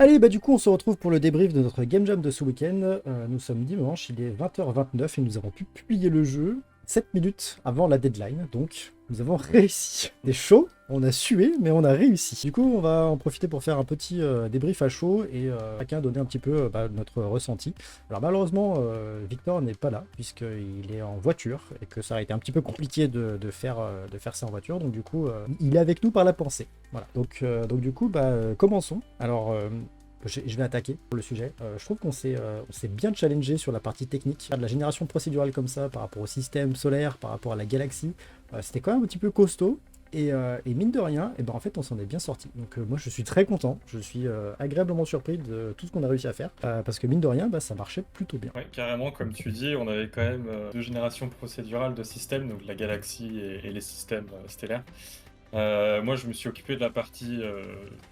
Allez, bah du coup, on se retrouve pour le débrief de notre Game Jam de ce week-end. Nous sommes dimanche, il est 20h29 et nous avons pu publier le jeu 7 minutes avant la deadline. Donc, nous avons réussi. C'est chaud, on a sué, mais on a réussi. Du coup, on va en profiter pour faire un petit débrief à chaud et chacun donner un petit peu notre ressenti. Alors malheureusement, Victor n'est pas là, puisqu'il est en voiture et que ça a été un petit peu compliqué de faire ça en voiture. Donc du coup, il est avec nous par la pensée. Voilà, donc du coup, commençons. Alors, je vais attaquer pour le sujet. Je trouve on s'est bien challengé sur la partie technique. Faire de la génération procédurale comme ça, par rapport au système solaire, par rapport à la galaxie, c'était quand même un petit peu costaud. Et mine de rien, et ben en fait, on s'en est bien sorti. Donc moi, je suis très content. Je suis agréablement surpris de tout ce qu'on a réussi à faire. Parce que mine de rien, ça marchait plutôt bien. Ouais, carrément, comme tu dis, on avait quand même deux générations procédurales de systèmes, donc la galaxie et les systèmes stellaires. Moi, je me suis occupé de la partie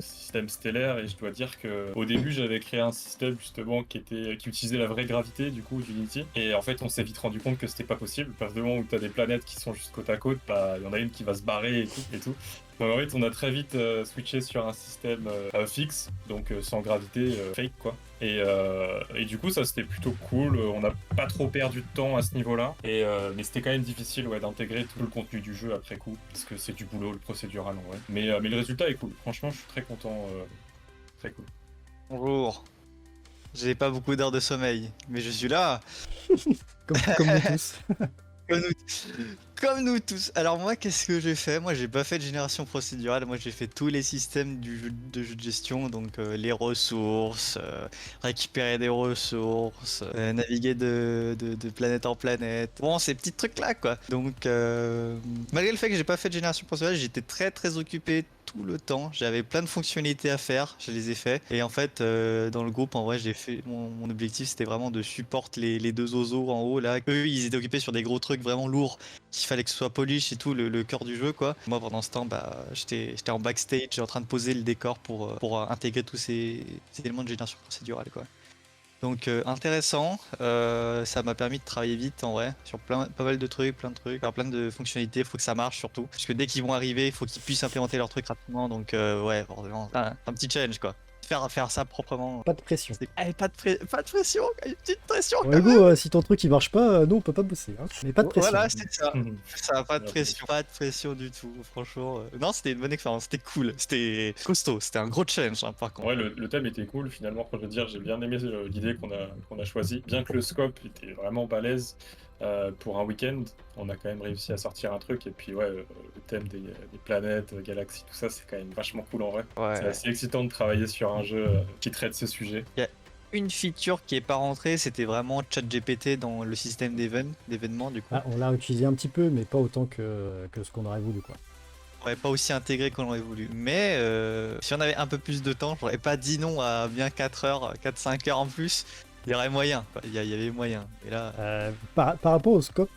système stellaire et je dois dire que au début, j'avais créé un système justement qui utilisait la vraie gravité du coup d'Unity. Et en fait, on s'est vite rendu compte que c'était pas possible. Parce que du moment où tu as des planètes qui sont juste côte à côte, il y en a une qui va se barrer et tout. Donc, en fait, on a très vite switché sur un système fixe, donc sans gravité, fake quoi. Et du coup, ça c'était plutôt cool. On n'a pas trop perdu de temps à ce niveau-là. Mais c'était quand même difficile d'intégrer tout le contenu du jeu après coup, parce que c'est du boulot, le procédural en vrai. Mais le résultat est cool. Franchement, je suis très content. Très cool. Bonjour, j'ai pas beaucoup d'heures de sommeil, mais je suis là, Comme nous tous. comme nous, comme nous tous. Alors moi, qu'est-ce que j'ai fait? Moi, j'ai pas fait de génération procédurale, moi j'ai fait tous les systèmes de jeu de gestion, donc les ressources, récupérer des ressources, naviguer de planète en planète. Bon, ces petits trucs-là, quoi. Donc, malgré le fait que j'ai pas fait de génération procédurale, j'étais très très occupé tout le temps. J'avais plein de fonctionnalités à faire, je les ai fait. Et en fait, dans le groupe, en vrai, j'ai fait mon objectif, c'était vraiment de support les deux oiseaux en haut là. Eux, ils étaient occupés sur des gros trucs vraiment lourds, qu'il fallait que ce soit polish et tout, le cœur du jeu quoi. Moi, pendant ce temps, j'étais en backstage, en train de poser le décor pour intégrer tous ces éléments de génération procédurale quoi. Donc intéressant, ça m'a permis de travailler vite en vrai, sur pas mal de trucs, plein de trucs, alors, plein de fonctionnalités, faut que ça marche surtout, parce que dès qu'ils vont arriver, il faut qu'ils puissent implémenter leurs trucs rapidement, donc ouais, forcément, un petit challenge quoi. Faire ça proprement. Pas de pression. Pas de pression, une petite pression Bon, quand Hugo, même. si ton truc il marche pas, nous on peut pas bosser. Hein. Mais pas de pression. Voilà, c'est ça. Ça a Merci. pas de pression du tout, franchement. Non, c'était une bonne expérience, c'était cool, c'était costaud, c'était un gros challenge hein, par contre. Ouais, le thème était cool finalement. Quand je veux dire, j'ai bien aimé l'idée qu'on a choisie. Bien que le scope était vraiment balèze pour un week-end, on a quand même réussi à sortir un truc. Et puis ouais, le thème des planètes, galaxies, tout ça, c'est quand même vachement cool en vrai. C'est Ouais. assez excitant de travailler sur un jeu qui traite ce sujet. Il y a une feature qui est pas rentrée, c'était vraiment ChatGPT dans le système d'événements du coup. Ah, on l'a utilisé un petit peu, mais pas autant que ce qu'on aurait voulu, quoi. Ouais, pas aussi intégré qu'on l'aurait voulu. Mais si on avait un peu plus de temps, j'aurais pas dit non à bien 4 heures, 4-5 heures en plus. Il y aurait moyen, quoi. Il y avait moyen. Et là, Par rapport au scope,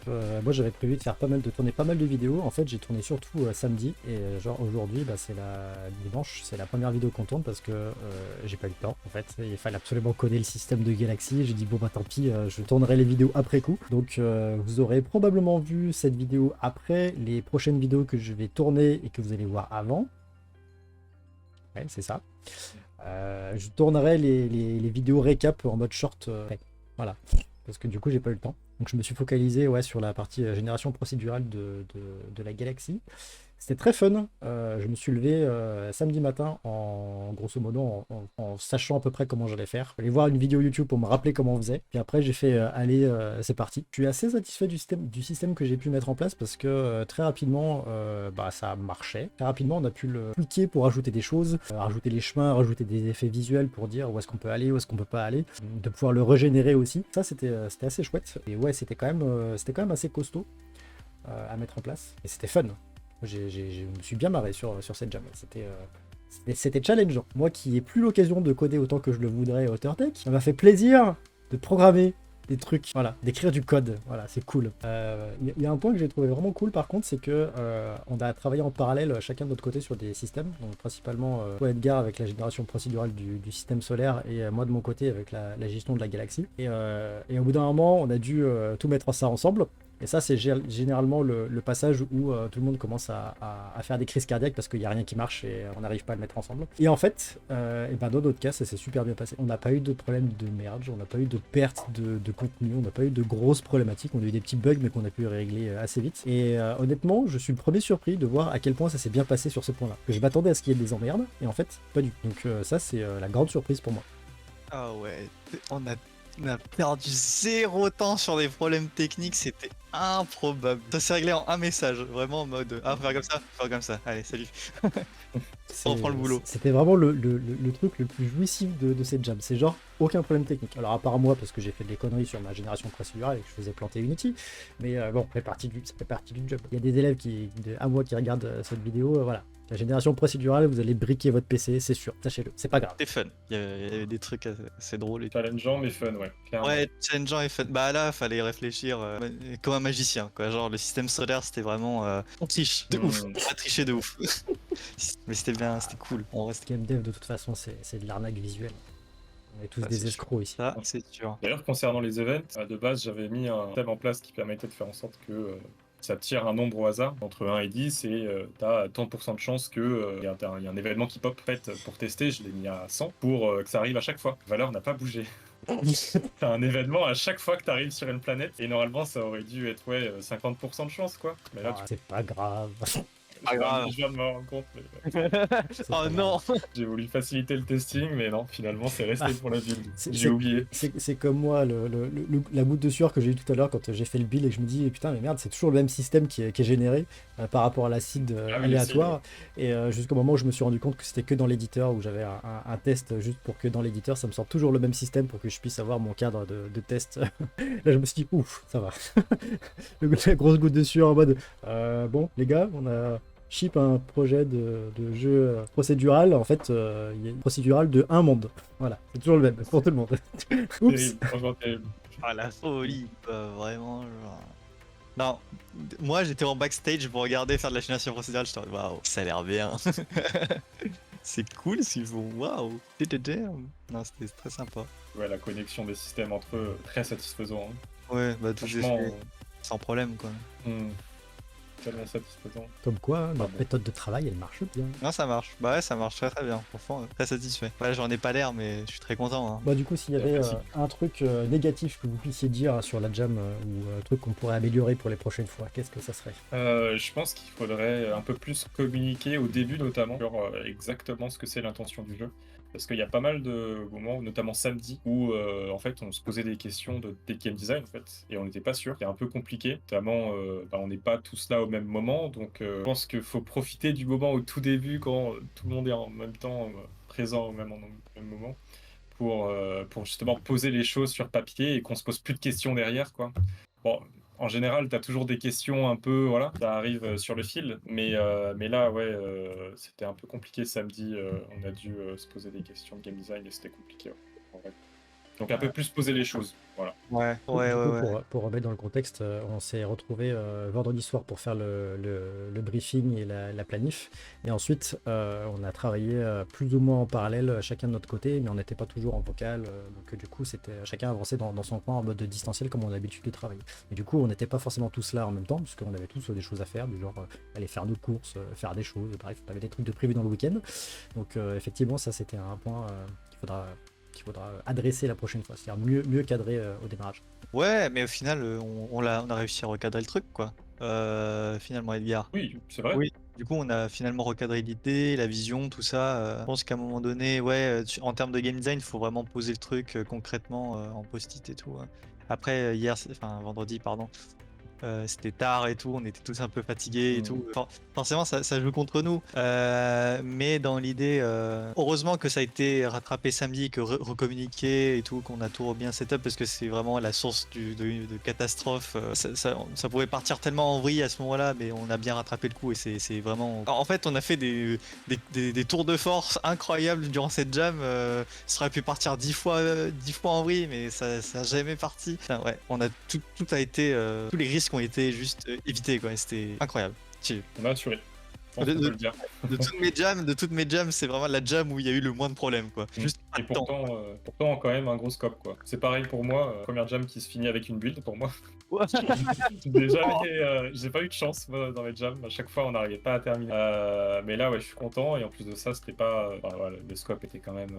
moi j'avais prévu de faire tourner pas mal de vidéos. En fait, j'ai tourné surtout samedi et genre aujourd'hui, c'est la dimanche, c'est la première vidéo qu'on tourne parce que j'ai pas eu le temps. En fait, il fallait absolument coder le système de Galaxy. J'ai dit bon tant pis, je tournerai les vidéos après coup. Donc vous aurez probablement vu cette vidéo après les prochaines vidéos que je vais tourner et que vous allez voir avant. Ouais, c'est ça. Je tournerai les vidéos récap en mode short. Voilà. Parce que du coup, j'ai pas eu le temps. Donc, je me suis focalisé sur la partie génération procédurale de la galaxie. C'était très fun. Je me suis levé samedi matin en grosso modo en sachant à peu près comment j'allais faire. J'allais voir une vidéo YouTube pour me rappeler comment on faisait. Puis après, j'ai fait allez, c'est parti. Je suis assez satisfait du système que j'ai pu mettre en place parce que très rapidement, ça marchait. Très rapidement, on a pu le cliquer pour ajouter des choses, rajouter les chemins, rajouter des effets visuels pour dire où est-ce qu'on peut aller, où est-ce qu'on peut pas aller, de pouvoir le régénérer aussi. Ça, c'était assez chouette. Et ouais, c'était quand même assez costaud à mettre en place. Et c'était fun. Je me suis bien marré sur cette jam. C'était challengeant. Moi qui n'ai plus l'occasion de coder autant que je le voudrais à Tech, ça m'a fait plaisir de programmer des trucs, voilà, d'écrire du code. Voilà, c'est cool. Il y a un point que j'ai trouvé vraiment cool par contre, c'est que on a travaillé en parallèle chacun de notre côté sur des systèmes. Donc principalement toi Edgar avec la génération procédurale du système solaire et moi de mon côté avec la gestion de la galaxie. Et au bout d'un moment, on a dû tout mettre ça ensemble. Et ça, c'est généralement le passage où tout le monde commence à faire des crises cardiaques parce qu'il n'y a rien qui marche et on n'arrive pas à le mettre ensemble. Et en fait, et ben dans notre cas, ça s'est super bien passé. On n'a pas eu de problème de merge, on n'a pas eu de perte de contenu, on n'a pas eu de grosses problématiques. On a eu des petits bugs, mais qu'on a pu régler assez vite. Et honnêtement, je suis le premier surpris de voir à quel point ça s'est bien passé sur ce point-là. Je m'attendais à ce qu'il y ait des emmerdes, et en fait, pas du tout. Donc ça, c'est la grande surprise pour moi. Ah ouais, on a perdu zéro temps sur des problèmes techniques, c'était improbable. Ça s'est réglé en un message, vraiment en mode ah, faire comme ça, allez, salut. On reprend le boulot. C'était vraiment le truc le plus jouissif de cette jam. C'est genre aucun problème technique. Alors à part moi, parce que j'ai fait des conneries sur ma génération procédurale et que je faisais planter Unity, mais bon, ça fait partie du job. Il y a des élèves à moi qui regardent cette vidéo, voilà. La génération procédurale, vous allez briquer votre PC, c'est sûr, sachez-le, c'est pas grave. C'était fun, il y avait des trucs assez drôles et tout. Challengeant mais fun, ouais. Clairement. Ouais, challengeant et fun. Bah là, fallait réfléchir comme un magicien, quoi. Genre le système solaire, c'était vraiment on triche de ouf, on a triché de ouf. Mais c'était bien, c'était cool. On reste Game dev, de toute façon, c'est de l'arnaque visuelle. On est tous des escrocs ici. ça, c'est sûr. D'ailleurs, concernant les events, de base, j'avais mis un thème en place qui permettait de faire en sorte que ça tire un nombre au hasard entre 1 et 10 et t'as tant de pourcents de chance que y a un événement qui pop. En fait, pour tester, je l'ai mis à 100 pour que ça arrive à chaque fois. La valeur n'a pas bougé. T'as un événement à chaque fois que t'arrives sur une planète et normalement ça aurait dû être 50% de chance quoi. Mais là, C'est pas grave. Pas grave. je viens de me rendre compte. Oh non. J'ai voulu faciliter le testing, mais non, finalement c'est resté pour la build. C'est- J'ai oublié. C'est comme moi, la goutte de sueur que j'ai eu tout à l'heure quand j'ai fait le build et que je me dis putain mais merde, c'est toujours le même système qui est généré par rapport à l'acide Ah oui, aléatoire. Et jusqu'au moment où je me suis rendu compte que c'était que dans l'éditeur, où j'avais un test juste pour que dans l'éditeur ça me sorte toujours le même système pour que je puisse avoir mon cadre de test. Là je me suis dit ouf, ça va. La grosse goutte de sueur en mode bon les gars, on a ship un projet de jeu procédural. En fait, il y a une procédurale de un monde. Voilà, c'est toujours le même pour tout le monde. Oups. Terrible, franchement terrible. Ah la folie, vraiment genre. Non, moi j'étais en backstage pour regarder faire de la génération procédurale, j'étais en mode, waouh, ça a l'air bien. C'est cool s'ils font waouh. Non, c'était très sympa. Ouais, la connexion des systèmes entre eux, très satisfaisant. Hein. Ouais, bah tout Franchement, sans problème quoi. Tellement satisfaisant. Comme quoi, notre bon. méthode de travail, elle marche bien. Non, ça marche. Bah ouais, ça marche très très bien. Franchement, très satisfait. Ouais, j'en ai pas l'air, mais je suis très content. Hein. Bah, du coup, s'il y avait Merci. un truc négatif que vous puissiez dire sur la jam ou un truc qu'on pourrait améliorer pour les prochaines fois, qu'est-ce que ça serait? Je pense qu'il faudrait un peu plus communiquer au début notamment sur exactement ce que c'est l'intention du jeu. Parce qu'il y a pas mal de moments, notamment samedi, où en fait on se posait des questions de game design en fait, et on n'était pas sûr. C'était un peu compliqué, notamment on n'est pas tous là au même moment, donc je pense qu'il faut profiter du moment au tout début quand tout le monde est en même temps présent au même moment pour justement poser les choses sur papier et qu'on se pose plus de questions derrière quoi. Bon, en général, tu as toujours des questions un peu, voilà, ça arrive sur le fil, mais là, ouais, c'était un peu compliqué samedi, on a dû se poser des questions de game design et c'était compliqué, ouais, en vrai. Donc un peu plus poser les choses, voilà. Ouais, Du coup, pour remettre dans le contexte, on s'est retrouvé vendredi soir pour faire le briefing et la planif. Et ensuite, on a travaillé plus ou moins en parallèle, chacun de notre côté, mais on n'était pas toujours en vocal. Donc du coup, c'était chacun avançait dans son coin en mode distanciel comme on a l'habitude de travailler. Et du coup, on n'était pas forcément tous là en même temps, puisqu'on avait tous des choses à faire, du genre aller faire nos courses, faire des choses. Bref, on avait des trucs de prévu dans le week-end. Donc effectivement, ça c'était un point qu'il faudra adresser la prochaine fois, c'est-à-dire mieux cadrer au démarrage. Ouais, mais au final, on a réussi à recadrer le truc, quoi. Finalement, Edgar. Oui, c'est vrai. Oui, du coup, on a finalement recadré l'idée, la vision, tout ça. Je pense qu'à un moment donné, ouais, en termes de game design, il faut vraiment poser le truc concrètement en post-it et tout. Hein. Après, vendredi, pardon. C'était tard et tout, on était tous un peu fatigués et tout. Forcément, ça joue contre nous. Mais dans l'idée, heureusement que ça a été rattrapé samedi, que recommuniqué et tout, qu'on a tout bien setup parce que c'est vraiment la source de catastrophe. Ça pouvait partir tellement en vrille à ce moment-là, mais on a bien rattrapé le coup et c'est vraiment. En fait, on a fait des tours de force incroyables durant cette jam. Ça aurait pu partir 10 fois en vrille, mais ça n'a jamais parti. Enfin, ouais, on a tout a été tous les risques ont été juste évités quoi. C'était incroyable. On a assuré. Je pense qu'on peut le dire. De toutes mes jams, c'est vraiment la jam où il y a eu le moins de problèmes, quoi. Juste pas Et de temps. pourtant, quand même, un gros scope, quoi. C'est pareil pour moi, première jam qui se finit avec une build, pour moi. Ouais. J'ai pas eu de chance, moi, dans les jams. À chaque fois, on n'arrivait pas à terminer. Mais là, ouais, je suis content. Et en plus de ça, c'était pas... enfin, voilà, le scope était quand même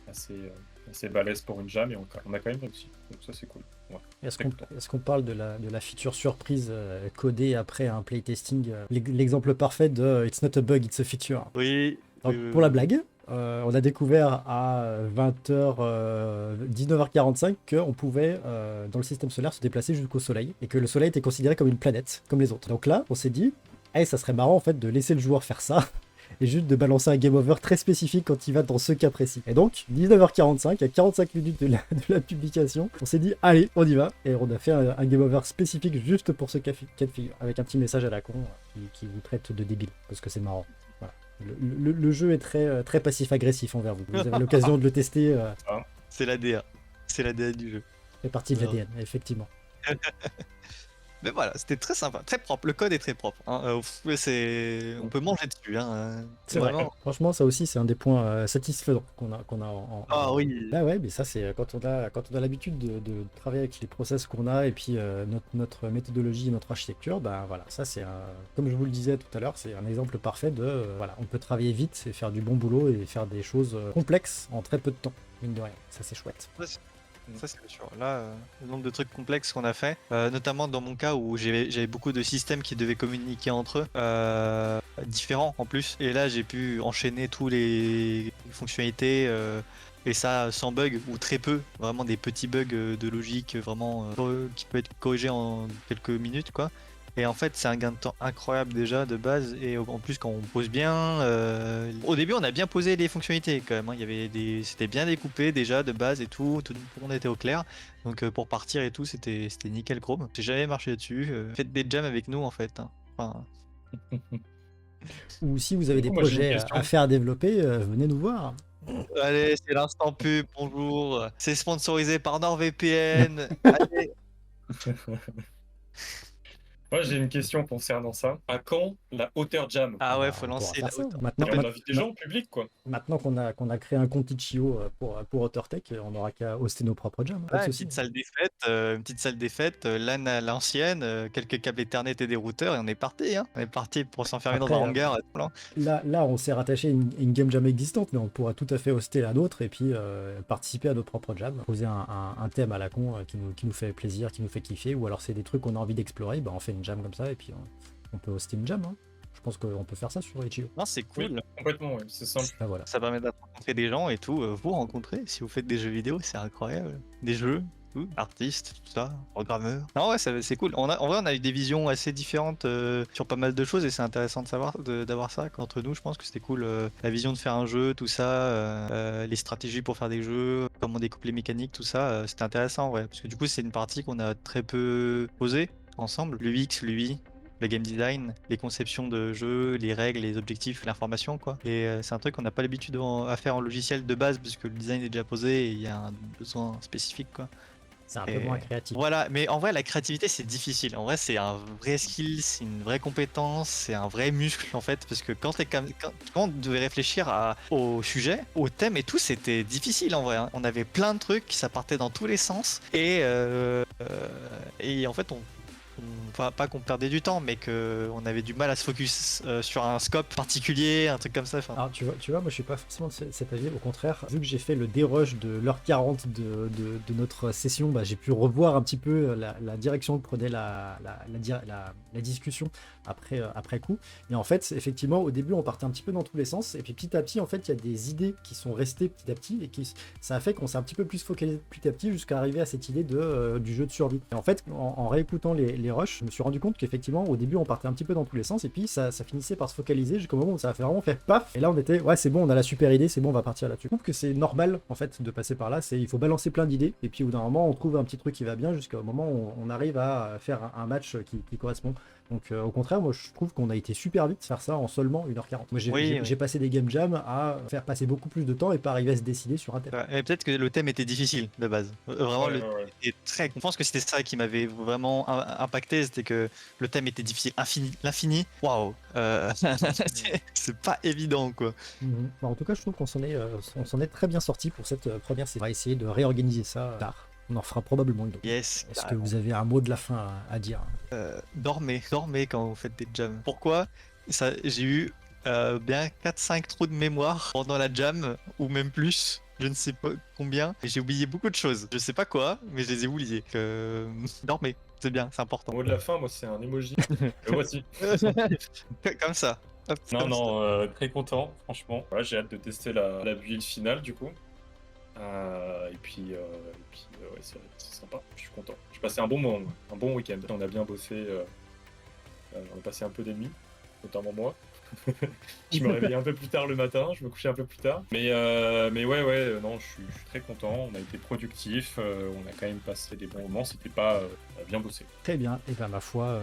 assez balèze pour une jam. Et on a quand même réussi. Donc ça, c'est cool. Ouais. Est-ce qu'on parle de la feature surprise codée après un playtesting l'exemple parfait de It's not a bug, it's a feature. Oui. Donc, pour la blague, on a découvert à 19h45 qu'on pouvait, dans le système solaire, se déplacer jusqu'au Soleil et que le Soleil était considéré comme une planète, comme les autres. Donc là, on s'est dit, hey, ça serait marrant en fait de laisser le joueur faire ça et juste de balancer un game over très spécifique quand il va dans ce cas précis. Et donc, 19h45, à 45 minutes de la publication, on s'est dit, allez, on y va. Et on a fait un game over spécifique juste pour ce cas de figure, avec un petit message à la con qui vous traite de débile, parce que c'est marrant. Voilà. Le jeu est très passif-agressif envers vous. Vous avez l'occasion de le tester. C'est l'ADA. C'est l'ADA du jeu. C'est partie de l'ADN, effectivement. Mais voilà, c'était très sympa, très propre. Le code est très propre. Hein. On peut manger dessus. Hein. C'est vrai. Franchement, ça aussi, c'est un des points satisfaisants qu'on a Ah oui. Bah ouais, mais ça, c'est quand on a l'habitude de travailler avec les process qu'on a et puis notre méthodologie, notre architecture, bah voilà, ça c'est comme je vous le disais tout à l'heure, c'est un exemple parfait de voilà, on peut travailler vite et faire du bon boulot et faire des choses complexes en très peu de temps, mine de rien. Ça c'est chouette. Ça c'est sûr. Là, le nombre de trucs complexes qu'on a fait, notamment dans mon cas où j'avais beaucoup de systèmes qui devaient communiquer entre eux, différents en plus. Et là, j'ai pu enchaîner tous les fonctionnalités et ça sans bug ou très peu. Vraiment des petits bugs de logique vraiment qui peut être corrigé en quelques minutes quoi. Et en fait, c'est un gain de temps incroyable déjà de base. Et en plus, quand on pose bien, au début, on a bien posé les fonctionnalités quand même. Hein. Il y avait c'était bien découpé déjà de base et tout le monde était au clair. Donc pour partir et tout, c'était nickel chrome. J'ai jamais marché dessus. Faites des jams avec nous en fait. Hein. Enfin... Ou si vous avez des Moi, j'ai une projets question. à faire développer, venez nous voir. Allez, c'est l'instant pub. Bonjour. C'est sponsorisé par NordVPN. Allez. Moi, j'ai une question concernant ça. À quand la hauteur jam? Ah ouais, Bah, faut on pourra lancer faire la ça. hauteur. Et on invite des gens en public, quoi. Maintenant qu'on a créé un compte Itch.io pour AuthorTech, on n'aura qu'à hoster nos propres jams. Pas de Ouais, une souci. petite salle des fêtes, LAN à l'ancienne, quelques câbles Ethernet et des routeurs, et on est parti. Hein. On est parti pour s'enfermer dans un Après, hangar. Plein. Là, on s'est rattaché à une game jam existante, mais on pourra tout à fait hoster la nôtre et puis participer à nos propres jams. Poser un thème à la con qui nous fait plaisir, qui nous fait kiffer, ou alors c'est des trucs qu'on a envie d'explorer, bah on fait une jam comme ça et puis on peut hoster une jam. Hein. Je pense qu'on peut faire ça sur Itch.io. Non, c'est cool. Oui, complètement, oui, c'est simple. Ah, voilà. Ça permet de rencontrer des gens et tout. Vous rencontrer si vous faites des jeux vidéo, c'est incroyable. Des jeux, tout, artistes, tout ça, programmeurs. Non, ouais, c'est cool. En vrai, on a eu des visions assez différentes sur pas mal de choses et c'est intéressant de savoir d'avoir ça entre nous. Je pense que c'était cool. La vision de faire un jeu, tout ça, les stratégies pour faire des jeux, comment découper les mécaniques, tout ça, c'était intéressant en vrai. Parce que du coup, c'est une partie qu'on a très peu posée ensemble. L'UX, l'UI. Le game design, les conceptions de jeux, les règles, les objectifs, l'information quoi. Et c'est un truc qu'on n'a pas l'habitude à faire en logiciel de base parce que le design est déjà posé et il y a un besoin spécifique quoi. C'est un peu moins créatif. Voilà, mais en vrai la créativité c'est difficile. En vrai c'est un vrai skill, c'est une vraie compétence, c'est un vrai muscle en fait parce que quand on devait réfléchir au sujet, au thème et tout, c'était difficile en vrai. Hein. On avait plein de trucs, ça partait dans tous les sens et en fait pas qu'on perdait du temps, mais qu'on avait du mal à se focus sur un scope particulier, un truc comme ça. Enfin... Alors tu vois, moi je suis pas forcément de cet avis, au contraire, vu que j'ai fait le dérush de l'heure 40 de notre session, bah, j'ai pu revoir un petit peu la direction que prenait la discussion après coup. Et en fait, effectivement, au début on partait un petit peu dans tous les sens, et puis petit à petit, en fait, il y a des idées qui sont restées petit à petit, et ça a fait qu'on s'est un petit peu plus focalisé petit à petit jusqu'à arriver à cette idée du jeu de survie. Et en fait, en réécoutant les rushs, je me suis rendu compte qu'effectivement au début on partait un petit peu dans tous les sens et puis ça finissait par se focaliser jusqu'au moment où ça a vraiment fait paf, et là on était ouais c'est bon, on a la super idée, c'est bon, on va partir là-dessus. Je trouve que c'est normal en fait de passer par là, il faut balancer plein d'idées et puis au bout d'un moment on trouve un petit truc qui va bien jusqu'au moment où on arrive à faire un match qui correspond. Donc au contraire, moi je trouve qu'on a été super vite faire ça en seulement 1h40. Moi Oui, j'ai passé des game jams à faire passer beaucoup plus de temps et pas arriver à se décider sur un thème. ouais, et peut-être que le thème était difficile de base. Vraiment, Ouais, le ouais, thème ouais. était très. Je pense que c'était ça qui m'avait vraiment impacté, c'était que le thème était difficile. L'infini, waouh, c'est pas évident quoi. Bah, en tout cas, je trouve on s'en est très bien sorti pour cette première série. On va essayer de réorganiser ça tard. On en fera probablement une autre. Yes, Est-ce que carrément. vous avez un mot de la fin à dire? Dormez quand vous faites des jams. Pourquoi ça, j'ai eu bien 4-5 trous de mémoire pendant la jam, ou même plus, je ne sais pas combien. Et j'ai oublié beaucoup de choses. Je sais pas quoi, mais je les ai oubliées. Dormez, c'est bien, c'est important. Au mot de la fin, moi, c'est un emoji. Le voici. Comme ça. Hop, Non, comme ça. non, très content, franchement. Ouais, j'ai hâte de tester la build finale, du coup. Ouais, c'est sympa, je suis content. J'ai passé un bon moment, un bon week-end. On a bien bossé, on a passé un peu d'ennemis, notamment moi. Je me réveillais un peu plus tard le matin, je me couchais un peu plus tard. Mais ouais, non, je suis très content. On a été productif, on a quand même passé des bons moments. C'était pas bien bossé. Très bien, et ben ma foi,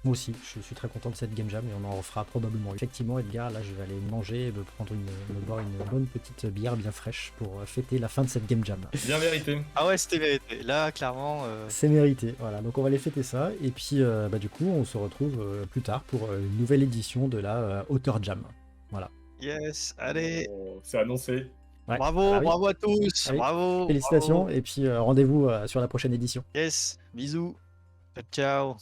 moi aussi, je suis très content de cette game jam et on en refera probablement. Effectivement, Edgar, là je vais aller manger et me boire une bonne petite bière bien fraîche pour fêter la fin de cette game jam. Bien mérité. Ah ouais, c'était vérité. Là, clairement. C'est mérité, voilà, donc on va aller fêter ça, et puis du coup on se retrouve plus tard pour une nouvelle édition de la Auteur Jam. Voilà. Yes, allez. Oh, c'est annoncé. Ouais. Bravo, Ah oui. bravo à tous. Allez, Bravo. félicitations, Bravo. et puis rendez-vous sur la prochaine édition. Yes, bisous. Ciao, ciao.